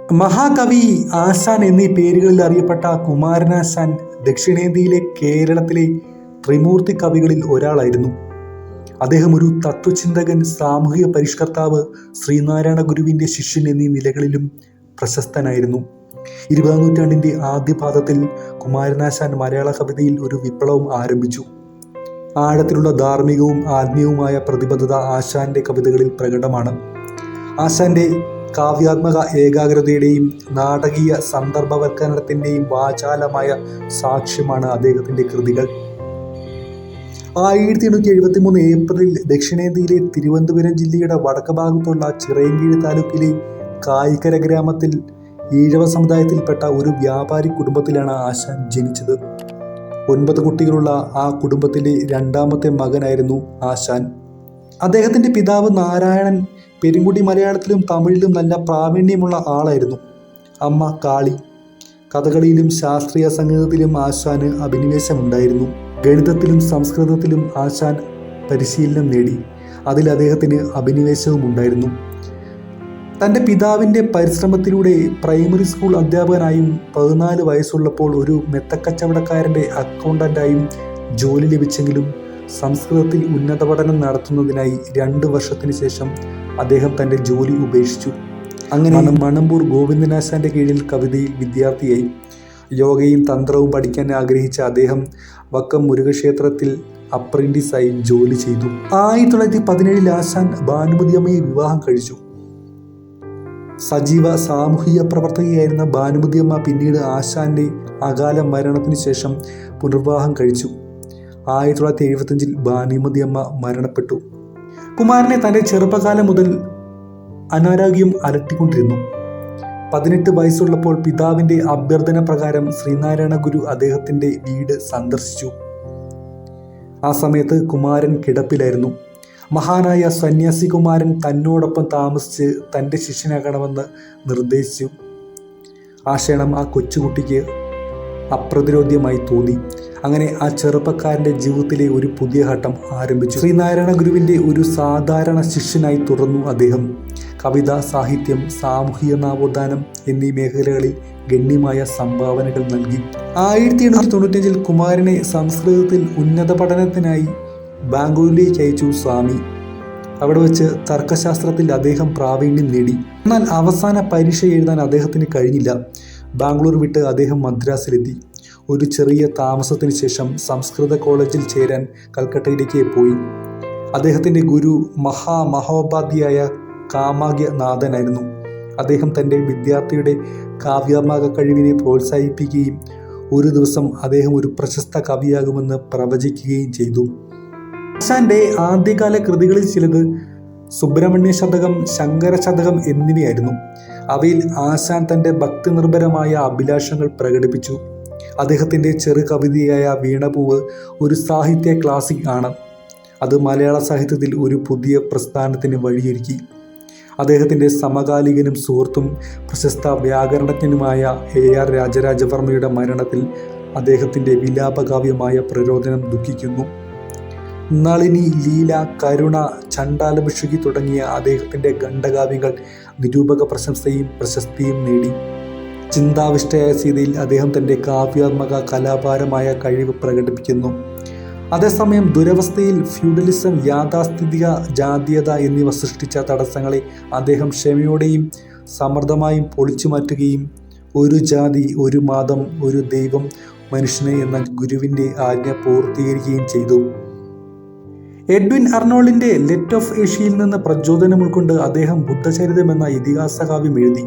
മഹാകവി ആശാൻ എന്നീ പേരുകളിൽ അറിയപ്പെട്ട കുമാരനാശാൻ ദക്ഷിണേന്ത്യയിലെ കേരളത്തിലെ ത്രിമൂർത്തി കവികളിൽ ഒരാളായിരുന്നു. അദ്ദേഹം ഒരു തത്വചിന്തകൻ, സാമൂഹിക പരിഷ്കർത്താവ്, ശ്രീനാരായണ ഗുരുവിൻ്റെ ശിഷ്യൻ എന്നീ നിലകളിലും പ്രശസ്തനായിരുന്നു. 20ാം നൂറ്റാണ്ടിൻ്റെ ആദ്യപാദത്തിൽ കുമാരനാശാൻ മലയാള കവിതയിൽ ഒരു വിപ്ലവം ആരംഭിച്ചു. ആഴത്തിലുള്ള ധാർമ്മികവും ആത്മീയവുമായ പ്രതിബദ്ധത ആശാന്റെ കവിതകളിൽ പ്രകടമാണ്. ആശാന്റെ കാവ്യാത്മക ഏകാഗ്രതയുടെയും നാടകീയ സന്ദർഭവൽക്കരണത്തിൻ്റെയും വാചാലമായ സാക്ഷ്യമാണ് അദ്ദേഹത്തിൻ്റെ കൃതികൾ. 1873 ഏപ്രിലിൽ ദക്ഷിണേന്ത്യയിലെ തിരുവനന്തപുരം ജില്ലയുടെ വടക്ക് ഭാഗത്തുള്ള ചിറയൻകീഴ് താലൂക്കിലെ കായിക്കര ഗ്രാമത്തിൽ ഈഴവ സമുദായത്തിൽപ്പെട്ട ഒരു വ്യാപാരി കുടുംബത്തിലാണ് ആശാൻ ജനിച്ചത്. 9 കുട്ടികളുള്ള ആ കുടുംബത്തിലെ രണ്ടാമത്തെ മകനായിരുന്നു ആശാൻ. അദ്ദേഹത്തിൻ്റെ പിതാവ് നാരായണൻ പെരുങ്കുടി മലയാളത്തിലും തമിഴിലും നല്ല പ്രാവീണ്യമുള്ള ആളായിരുന്നു. അമ്മ കാളി. കഥകളിയിലും ശാസ്ത്രീയ സംഗീതത്തിലും ആശാന് അഭിനിവേശമുണ്ടായിരുന്നു. ഗണിതത്തിലും സംസ്കൃതത്തിലും ആശാൻ പരിശീലനം നേടി. അതിൽ അദ്ദേഹത്തിന് അഭിനിവേശവും ഉണ്ടായിരുന്നു. തൻ്റെ പിതാവിൻ്റെ പരിശ്രമത്തിലൂടെ പ്രൈമറി സ്കൂൾ അധ്യാപകനായും 14 വയസ്സുള്ളപ്പോൾ ഒരു മെത്തക്കച്ചവടക്കാരൻ്റെ അക്കൗണ്ടൻ്റായും ജോലി ലഭിച്ചെങ്കിലും സംസ്കൃതത്തിൽ ഉന്നത പഠനം നടത്തുന്നതിനായി 2 വർഷത്തിന് ശേഷം അദ്ദേഹം തൻ്റെ ജോലി ഉപേക്ഷിച്ചു. അങ്ങനെ മണമ്പൂർ ഗോവിന്ദനാശാന്റെ കീഴിൽ കവിതയിൽ വിദ്യാർത്ഥിയായി. യോഗയും തന്ത്രവും പഠിക്കാൻ ആഗ്രഹിച്ച അദ്ദേഹം വക്കം മുരുകക്ഷേത്രത്തിൽ അപ്രന്റീസായി ജോലി ചെയ്തു. 1917 ആശാൻ ഭാനുമതിയമ്മയെ വിവാഹം കഴിച്ചു. സജീവ സാമൂഹിക പ്രവർത്തകയായിരുന്ന ഭാനുമതിയമ്മ പിന്നീട് ആശാന്റെ അകാല മരണത്തിന് ശേഷം പുനർവിവാഹം കഴിച്ചു. 1975 ഭാനുമതിയമ്മ മരണപ്പെട്ടു. കുമാരനെ തൻ്റെ ചെറുപ്പകാലം മുതൽ അനാരോഗ്യം അലട്ടിക്കൊണ്ടിരുന്നു. 18 വയസ്സുള്ളപ്പോൾ പിതാവിൻ്റെ അഭ്യർത്ഥന പ്രകാരം ശ്രീനാരായണ ഗുരു അദ്ദേഹത്തിൻ്റെ വീട് സന്ദർശിച്ചു. ആ സമയത്ത് കുമാരൻ കിടപ്പിലായിരുന്നു. മഹാനായ സന്യാസി കുമാരൻ തന്നോടൊപ്പം താമസിച്ച് തൻ്റെ ശിഷ്യനാകണമെന്ന് നിർദ്ദേശിച്ചു. ആ ക്ഷണം ആ കൊച്ചുകുട്ടിക്ക് അപ്രതിരോധ്യമായി തോന്നി. അങ്ങനെ ആ ചെറുപ്പക്കാരൻ്റെ ജീവിതത്തിലെ ഒരു പുതിയ ഘട്ടം ആരംഭിച്ചു. ശ്രീനാരായണ ഗുരുവിൻ്റെ ഒരു സാധാരണ ശിഷ്യനായി തുടർന്നു അദ്ദേഹം. കവിത, സാഹിത്യം, സാമൂഹിക നവോത്ഥാനം എന്നീ മേഖലകളിൽ ഗണ്യമായ സംഭാവനകൾ നൽകി. 1895 കുമാരനെ സംസ്കൃതത്തിൽ ഉന്നത പഠനത്തിനായി ബാംഗ്ലൂരിലേക്ക് അയച്ചു സ്വാമി. അവിടെ വെച്ച് തർക്കശാസ്ത്രത്തിൽ അദ്ദേഹം പ്രാവീണ്യം നേടി. എന്നാൽ അവസാന പരീക്ഷ എഴുതാൻ അദ്ദേഹത്തിന് കഴിഞ്ഞില്ല. ബാംഗ്ലൂർ വിട്ട് അദ്ദേഹം മദ്രാസിലെത്തി. ഒരു ചെറിയ താമസത്തിന് ശേഷം സംസ്കൃത കോളേജിൽ ചേരാൻ കൽക്കട്ടയിലേക്ക് പോയി. അദ്ദേഹത്തിൻ്റെ ഗുരു മഹോപാധ്യായ കാമാഗ്യനാഥനായിരുന്നു. അദ്ദേഹം തൻ്റെ വിദ്യാർത്ഥിയുടെ കാവ്യാത്മക കഴിവിനെ പ്രോത്സാഹിപ്പിക്കുകയും ഒരു ദിവസം അദ്ദേഹം ഒരു പ്രശസ്ത കവിയാകുമെന്ന് പ്രവചിക്കുകയും ചെയ്തു. ആശാന്റെ ആദ്യകാല കൃതികളിൽ ചിലത് സുബ്രഹ്മണ്യ ശതകം, ശങ്കര ശതകം എന്നിവയായിരുന്നു. അവയിൽ ആശാൻ തൻ്റെ ഭക്തിനിർഭരമായ അഭിലാഷങ്ങൾ പ്രകടിപ്പിച്ചു. അദ്ദേഹത്തിൻ്റെ ചെറു കവിതയായ വീണപൂവ് ഒരു സാഹിത്യ ക്ലാസിക് ആണ്. അത് മലയാള സാഹിത്യത്തിൽ ഒരു പുതിയ പ്രസ്ഥാനത്തിന് വഴിയൊരുക്കി. അദ്ദേഹത്തിൻ്റെ സമകാലികനും സുഹൃത്തും പ്രശസ്ത വ്യാകരണജ്ഞനുമായ AR രാജരാജവർമ്മയുടെ മരണത്തിൽ അദ്ദേഹത്തിൻ്റെ വിലാപകാവ്യമായ പ്രരോദനം ദുഃഖിക്കുന്നു. നളിനി, ലീല, കരുണ, ചണ്ഡാലഭിഷുകി തുടങ്ങിയ അദ്ദേഹത്തിൻ്റെ ഖണ്ഡകാവ്യങ്ങൾ നിരൂപക പ്രശംസയും പ്രശസ്തിയും നേടി. ചിന്താവിഷ്ടയായ സീതയിൽ അദ്ദേഹം തൻ്റെ കാവ്യാത്മക കലാപാരമായ കഴിവ് പ്രകടിപ്പിക്കുന്നു. അതേസമയം ദുരവസ്ഥയിൽ ഫ്യൂഡലിസം, യാഥാസ്ഥിതിക ജാതീയത എന്നിവ സൃഷ്ടിച്ച തടസ്സങ്ങളെ അദ്ദേഹം ക്ഷമയോടെയും സമർത്ഥമായും പൊളിച്ചു മാറ്റുകയും ഒരു ജാതി, ഒരു മതം, ഒരു ദൈവം, മനുഷ്യനെ എന്ന ഗുരുവിൻ്റെ ആജ്ഞ പൂർത്തീകരിക്കുകയും ചെയ്തു. എഡ്വിൻ അർണോൾഡിൻ്റെ ലെറ്റ് ഓഫ് ഏഷ്യയിൽ നിന്ന് പ്രചോദനം ഉൾക്കൊണ്ട് അദ്ദേഹം ബുദ്ധചരിതം എന്ന ഇതിഹാസ കാവ്യം എഴുതി.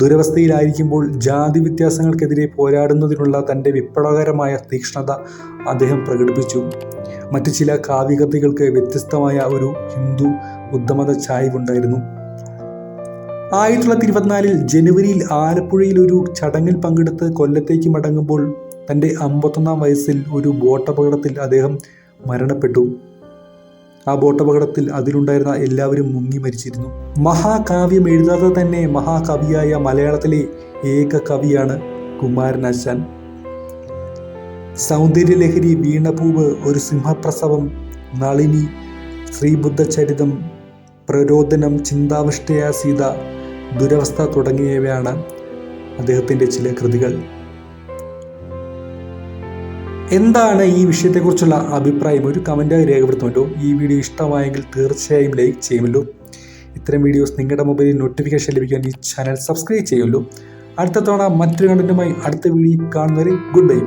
ദുരവസ്ഥയിലായിരിക്കുമ്പോൾ ജാതി വ്യത്യാസങ്ങൾക്കെതിരെ പോരാടുന്നതിനുള്ള തൻ്റെ വിപ്ലവകരമായ തീക്ഷ്ണത അദ്ദേഹം പ്രകടിപ്പിച്ചു. മറ്റു ചില കാവ്യകൃതികൾക്ക് വ്യത്യസ്തമായ ഒരു ഹിന്ദു ബുദ്ധമത ചായ്വുണ്ടായിരുന്നു. 1924 ജനുവരിയിൽ ആലപ്പുഴയിൽ ഒരു ചടങ്ങിൽ പങ്കെടുത്ത് കൊല്ലത്തേക്ക് മടങ്ങുമ്പോൾ തൻ്റെ 51ാം വയസ്സിൽ ഒരു ബോട്ടപകടത്തിൽ അദ്ദേഹം മരണപ്പെട്ടു. ആ ബോട്ടപകടത്തിൽ അതിലുണ്ടായിരുന്ന എല്ലാവരും മുങ്ങി മരിച്ചിരുന്നു. മഹാകാവ്യം എഴുതാതെ തന്നെ മഹാകവിയായ മലയാളത്തിലെ ഏക കവിയാണ് കുമാരനാശാൻ. സൗന്ദര്യലഹരി, വീണപൂവ്, ഒരു സിംഹപ്രസവം, നളിനി, ശ്രീബുദ്ധചരിതം, പ്രരോദനം, ചിന്താവിഷ്ടയായ സീത, ദുരവസ്ഥ തുടങ്ങിയവയാണ് അദ്ദേഹത്തിൻ്റെ ചില കൃതികൾ. എന്താണ് ഈ വിഷയത്തെക്കുറിച്ചുള്ള അഭിപ്രായം? ഒരു കമൻറ്റായി രേഖപ്പെടുത്തുമല്ലോ. ഈ വീഡിയോ ഇഷ്ടമായെങ്കിൽ തീർച്ചയായും ലൈക്ക് ചെയ്യുമല്ലോ. ഇത്തരം വീഡിയോസ് നിങ്ങളുടെ മൊബൈലിൽ നോട്ടിഫിക്കേഷൻ ലഭിക്കാൻ ഈ ചാനൽ സബ്സ്ക്രൈബ് ചെയ്യുമല്ലോ. അടുത്ത തവണ മറ്റൊരു കണ്ടന്റുമായി അടുത്ത വീഡിയോ കാണുന്നവരെ ഗുഡ് ബൈ.